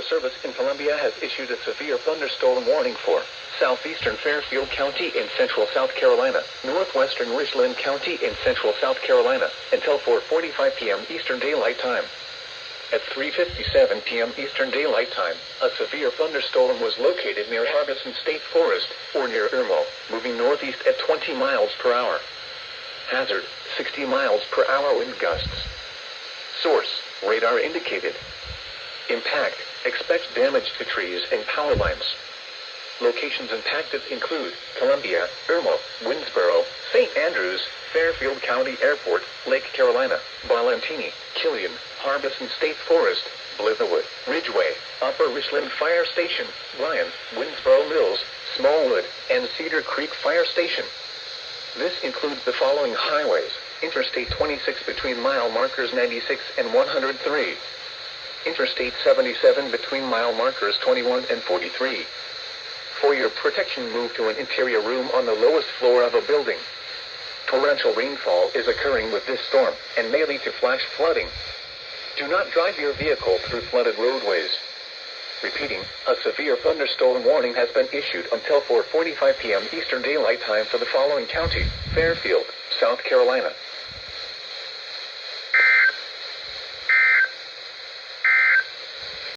Service in Columbia has issued a severe thunderstorm warning for southeastern Fairfield County in central South Carolina, northwestern Richland County in central South Carolina, until 4:45 p.m. Eastern Daylight Time. At 3:57 p.m. Eastern Daylight Time, a severe thunderstorm was located near Harbison State Forest, or near Irmo, moving northeast at 20 miles per hour. Hazard, 60 miles per hour wind gusts. Source, radar indicated. Impact, expect damage to trees and power lines. Locations impacted include Columbia, Irmo, Winnsboro, St. Andrews, Fairfield County Airport, Lake Carolina, Valentini, Killian, Harbison State Forest, Blitherwood, Ridgeway, Upper Richland Fire Station, Bryan, Winnsboro Mills, Smallwood, and Cedar Creek Fire Station. This includes the following highways: Interstate 26 between mile markers 96 and 103. Interstate 77 between mile markers 21 and 43. For your protection, move to an interior room on the lowest floor of a building. Torrential rainfall is occurring with this storm and may lead to flash flooding. Do not drive your vehicle through flooded roadways. Repeating, a severe thunderstorm warning has been issued until 4:45 p.m. Eastern Daylight Time for the following county: Fairfield, South Carolina,